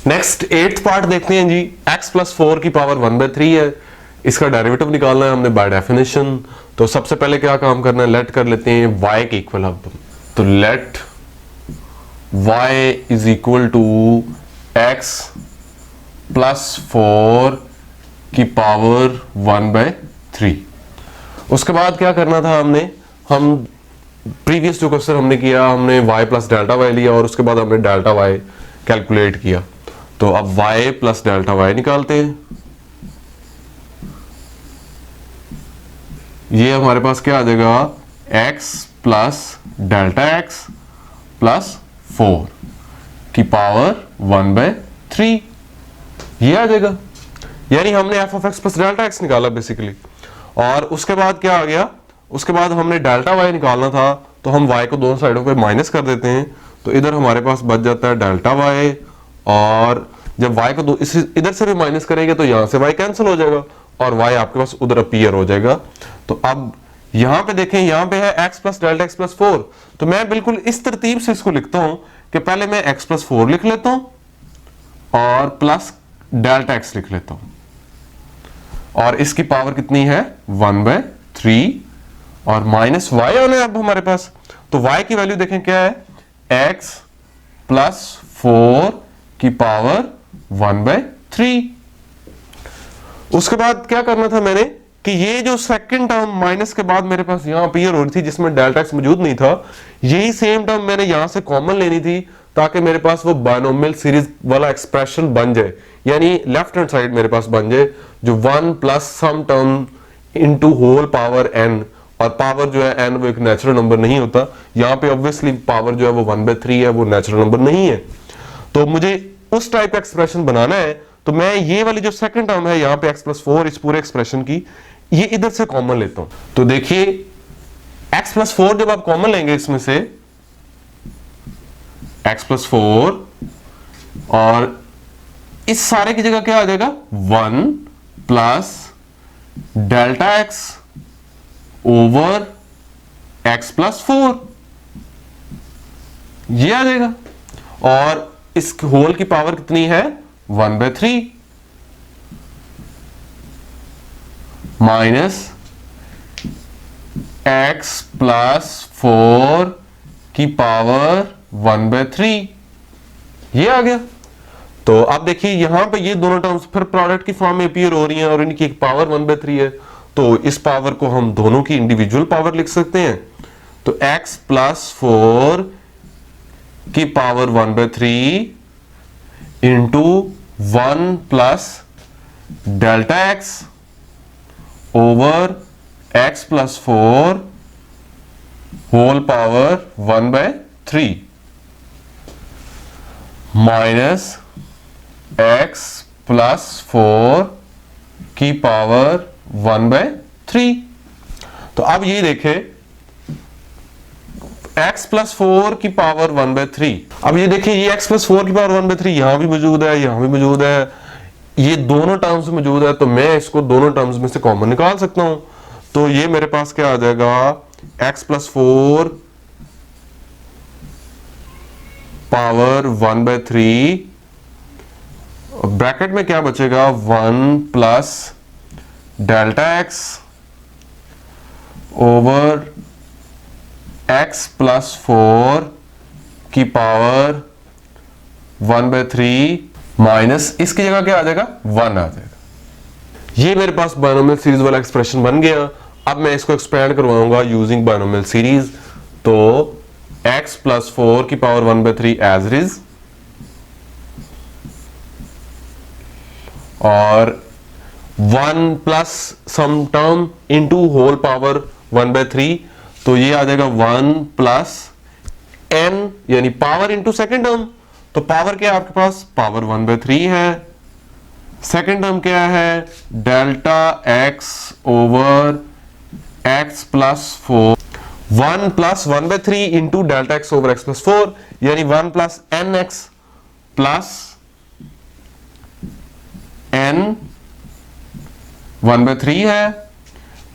Next 8th part देखते हैं जी। x plus 4 की पावर 1/3 है, इसका डेरिवेटिव निकालना है हमने बाय डेफिनेशन। तो सबसे पहले क्या काम करना है, लेट कर लेते हैं y के इक्वल। अब तो let y is equal to x plus 4 की पावर 1/3। उसके बाद क्या करना था हमने, हम प्रीवियस जो क्वेश्चन हमने किया, हमने y प्लस डेल्टा y लिया और उसके बाद हमने डेल्टा y कैलकुलेट किया। तो अब y प्लस डेल्टा y निकालते हैं। ये हमारे पास क्या आ जाएगा, x plus delta x plus 4 की पावर 1/3 ये आ जाएगा। यानी हमने f of x plus delta x निकाला बेसिकली। और उसके बाद क्या आ गया, उसके बाद हमने डेल्टा y निकालना था, तो हम y को दोनों साइडों पे माइनस कर देते हैं। तो इधर हमारे पास बच जाता है डेल्टा y, और जब y को इधर से भी माइनस करेंगे तो यहां से y कैंसिल हो जाएगा और y आपके पास उधर अपीयर हो जाएगा। तो अब यहां पे देखें, यहां पे है x plus delta x plus 4। तो मैं बिल्कुल इस तरतीब से इसको लिखता हूं कि पहले मैं x प्लस 4 लिख लेता हूं और प्लस डेल्टा x लिख लेता हूं, और इसकी पावर कितनी है 1/3 और माइनस y आना है अब हमारे पास। तो y की वैल्यू देखें क्या है, x प्लस 4 की पावर 1/3। उसके बाद क्या करना था मैंने कि ये जो सेकंड टर्म माइनस के बाद मेरे पास यहां अपीयर हो रही थी जिसमें डेल्टा x मौजूद नहीं था, यही सेम टर्म मैंने यहां से कॉमन लेनी थी ताकि मेरे पास वो बायनोमियल सीरीज वाला एक्सप्रेशन बन जाए, यानी लेफ्ट हैंड साइड मेरे पास बन जाए जो 1 plus some term into whole power n, और पावर जो है n वो एक नेचुरल नंबर नहीं होता। यहाँ पे ऑब्वियसली पावर जो है वो 1/3 है, वो नेचुरल नंबर नहीं है। तो मुझे उस टाइप का एक्सप्रेशन बनाना है, तो मैं ये वाली जो सेकंड टर्म है यहाँ पे x प्लस 4 इस पूरे एक्सप्रेशन की, ये इधर से कॉमन लेता हूं। तो देखिए x प्लस 4 जब आप कॉमन लेंगे इसमें से x प्लस 4, और इस सारे की जगह क्या आ जाएगा 1 plus delta x over x plus 4 ये आ जाएगा, और इस होल की पावर कितनी है 1/3 माइनस x प्लस 4 की पावर 1/3 ये आ गया। तो अब देखिए यहां पे ये दोनों टर्म्स फिर प्रोडक्ट की फॉर्म में अपीयर हो रही हैं और इनकी एक पावर 1/3 है, तो इस पावर को हम दोनों की इंडिविजुअल पावर लिख सकते हैं। तो x प्लस 4 की power 1/3 into 1 plus delta x over x plus 4 whole power 1/3 minus x plus 4 की पावर 1/3। तो अब ये देखें x प्लस 4 की पावर 1/3। अब ये देखिए ये x प्लस 4 की पावर 1/3 यहां भी मौजूद है, यहां भी मौजूद है, ये दोनों टर्म्स में मौजूद है, तो मैं इसको दोनों टर्म्स में से कॉमन निकाल सकता हूं। तो ये मेरे पास क्या आ जाएगा, x प्लस 4 पावर 1/3, ब्रैकेट में क्या बचेगा 1 plus delta x over x plus 4 की पावर 1/3 माइनस इसकी जगह क्या आ जाएगा 1 आ जाएगा। ये मेरे पास बायनोमियल सीरीज वाला एक्सप्रेशन बन गया। अब मैं इसको एक्सपेंड करवाऊंगा यूजिंग बायनोमियल सीरीज। तो x प्लस 4 की पावर 1/3 एज इट इज, और 1 plus some term into whole power 1/3, तो ये आ जाएगा 1 प्लस n यानी पावर इनटू सेकंड टर्म। तो पावर क्या है आपके पास, पावर 1/3 है। सेकंड टर्म क्या है, delta x over x plus 4, 1 plus 1/3 into delta x over x plus 4, यानी 1 प्लस nx प्लस n 1/3 है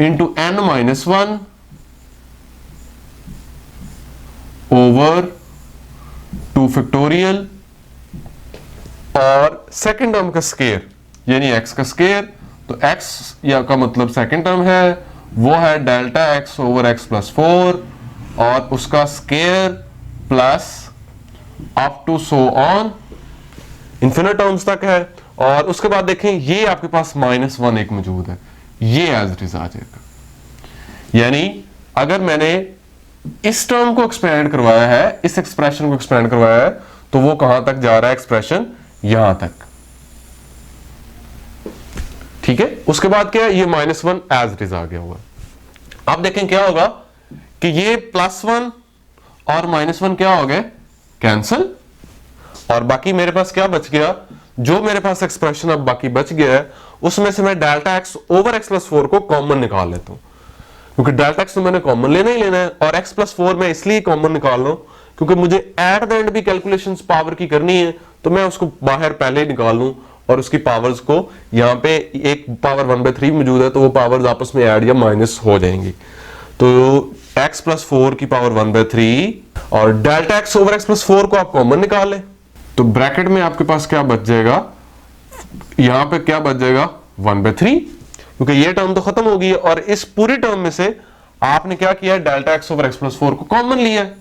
into n minus 1 over 2 factorial, और सेकंड टर्म का स्केयर यानी x का स्केयर, तो x या का मतलब सेकंड टर्म है, वो है delta x over x plus 4 और उसका square plus up to so on infinite terms तक है। और उसके बाद देखें ये आपके पास -1 एक मौजूद है, ये एज इट इज आ जाएगा। यानी अगर मैंने इस टर्म को एक्सपेंड करवाया है, इस एक्सप्रेशन को एक्सपेंड करवाया है, तो वो कहां तक जा रहा है एक्सप्रेशन, यहां तक। ठीक है, उसके बाद क्या है, ये -1 एज इट इज आ गया हुआ। अब देखें क्या होगा कि ये +1 और -1 क्या हो गए, कैंसिल, और बाकी मेरे पास क्या बच गया, जो मेरे पास एक्सप्रेशन अब बाकी बच गया है उसमें से मैं delta x over x plus 4 को कॉमन निकाल लेता हूं, क्योंकि डेल्टा x तो मैंने कॉमन लेना ही लेना है, और x प्लस 4 मैं इसलिए कॉमन निकाल रहा हूं क्योंकि मुझे एट द एंड भी कैलकुलेशंस पावर की करनी है, तो मैं उसको बाहर पहले निकाल लूं और उसकी पावर्स को, यहां पे एक पावर 1/3 मौजूद है तो वो पावर्स आपस में ऐड या माइनस हो जाएंगी। तो x प्लस 4 की पावर 1/3 और delta x over x plus 4 को आप कॉमन निकाल लें, तो ब्रैकेट में आपके पास क्या बच जाएगा, यहां पे क्या बच जाएगा 1/3, क्योंकि ये टर्म तो खत्म हो गई है और इस पूरी टर्म में से आपने क्या किया है, delta x over x plus 4 को कॉमन लिया है,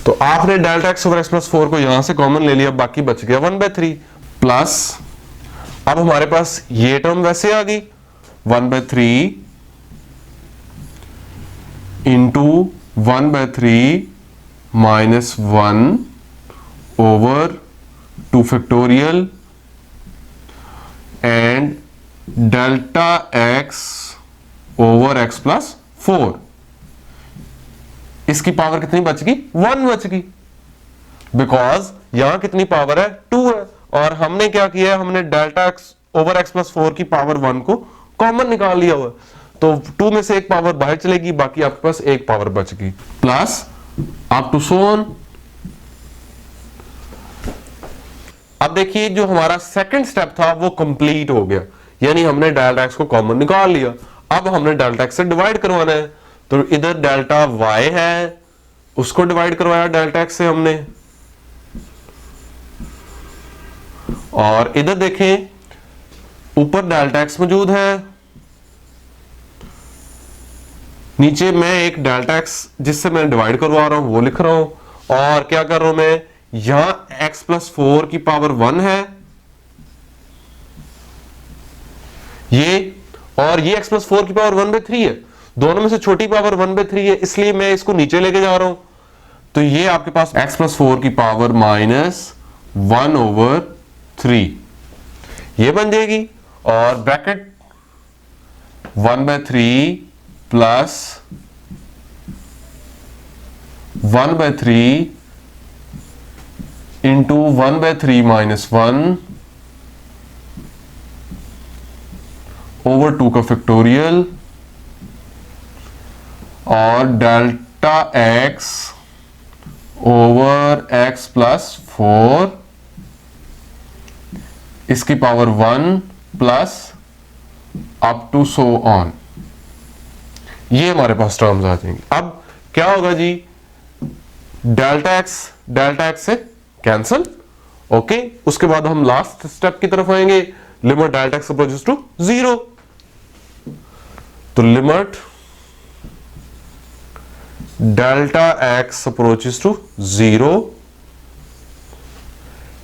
तो आपने delta x over x plus 4 को यहां से कॉमन ले लिया, बाकी बच गया 1/3 प्लस, अब हमारे पास ये टर्म वैसे आ गई 1/3 into 1/3 -1 over 2 factorial and delta x over x plus 4, इसकी पावर कितनी बच गई, 1 बच गई, बिकॉज यहां कितनी पावर है, 2 है, और हमने क्या किया है, हमने delta x over x plus 4 की पावर 1 को कॉमन निकाल लिया हुआ, तो 2 में से एक पावर बाहर चलेगी, बाकी आपके पास एक पावर बच गई, plus up to so on. अब देखिए जो हमारा सेकंड स्टेप था वो कंप्लीट हो गया, यानी हमने डेल्टा x को कॉमन निकाल लिया, अब हमने डेल्टा x से डिवाइड करवाना है, तो इधर डेल्टा y है उसको डिवाइड करवाया डेल्टा x से हमने, और इधर देखें ऊपर डेल्टा x मौजूद है, नीचे मैं एक डेल्टा x जिससे मैं डिवाइड करवा रहा हूं वो लिख रहा हूं, और क्या कर रहा हूं मैं, यहां x प्लस 4 की पावर 1 है ये, और ये x प्लस 4 की पावर 1/3 है, दोनों में से छोटी पावर 1/3 है, इसलिए मैं इसको नीचे लेके जा रहा हूं, तो ये आपके पास x प्लस 4 की पावर -1/3 ये बन जाएगी, और ब्रैकेट 1/3 प्लस 1/3 इंटू 1/3 -1 ओवर 2 का फैक्टोरियल, और delta x over x plus 4 इसकी power 1 plus up to so on, ये हमारे पास टर्म्स आ जाएंगे। अब क्या होगा जी, डेल्टा x से कैंसिल, ओके, उसके बाद हम लास्ट स्टेप की तरफ आएंगे, limit delta x approaches to 0, तो limit delta x approaches to 0,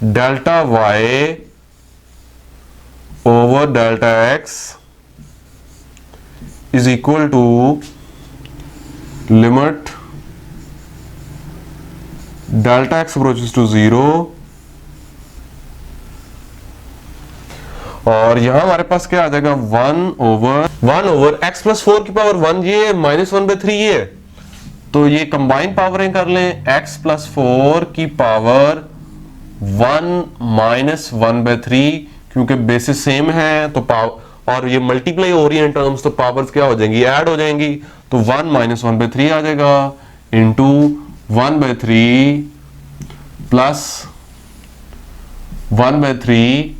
delta y over delta x is equal to limit delta x approaches to 0, और यहां हमारे पास क्या आ जाएगा 1 ओवर x प्लस 4 की पावर 1, ये -1/3 ये है, तो ये कंबाइन पावरें कर लें, x प्लस 4 की पावर 1 -1/3, क्योंकि बेसिस सेम है तो पावर, और ये मल्टीप्लाई हो रही है टर्म्स, तो पावर्स क्या हो जाएंगी, ऐड हो जाएंगी, तो 1 -1/3 आ जाएगा इंटू 1/3 प्लस 1/3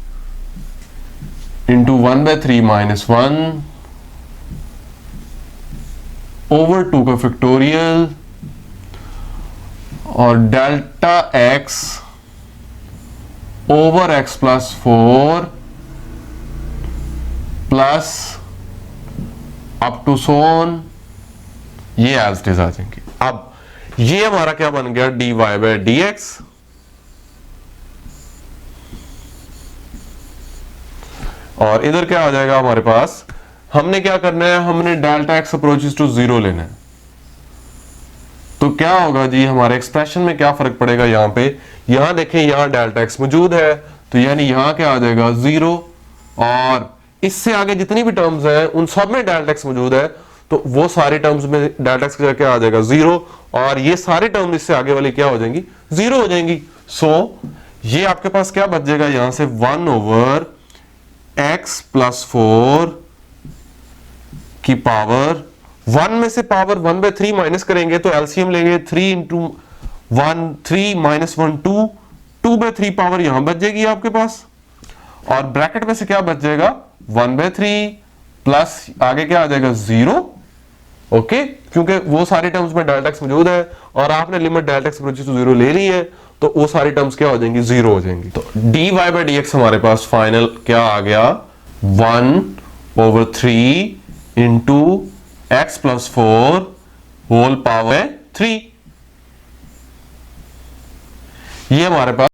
इंटू 1/3 -1 ओवर 2 का फैक्टोरियल, और delta x over X plus 4 plus up to सोन, ये एज इट इज आ जाएंगे। अब ये हमारा क्या बन गया, dy बाय dx, और इधर क्या आ जाएगा हमारे पास, हमने क्या करना है, हमने डेल्टा एक्स अप्रोचेस टू 0 लेना है। तो क्या होगा जी, हमारे एक्सप्रेशन में क्या फर्क पड़ेगा, यहां पे यहां देखें, यहां डेल्टा एक्स मौजूद है, तो यानी यहां क्या आ जाएगा 0, और इससे आगे जितनी भी टर्म्स हैं उन सब में डेल्टा एक्स मौजूद है, तो वो सारी टर्म्स में डेल्टा एक्स क्या आ जाएगा 0, और ये सारे टर्म इससे आगे वाली क्या हो जाएंगी 0 हो जाएंगी। सो ये आपके पास क्या बच जाएगा, यहां से 1 ओवर एक्स प्लस 4 की पावर 1 में से पावर 1/3 माइनस करेंगे तो एलसीएम लेंगे, 3 इंटू 1 3 माइनस 1 2, 2/3 पावर यहां बच जाएगी आपके पास, और ब्रैकेट में से क्या बच जाएगा 1/3 प्लस आगे क्या आ जाएगा 0। ओके, क्योंकि वो सारी टर्म्स में डेल्टा एक्स मौजूद है और आपने limit delta X approaches to 0 ले ली है, तो वो सारी टर्म्स क्या हो जाएंगी 0 हो जाएंगी। तो dy बाय dx हमारे पास फाइनल क्या आ गया 1/3 into X plus 4 whole power 3, ये हमारे पास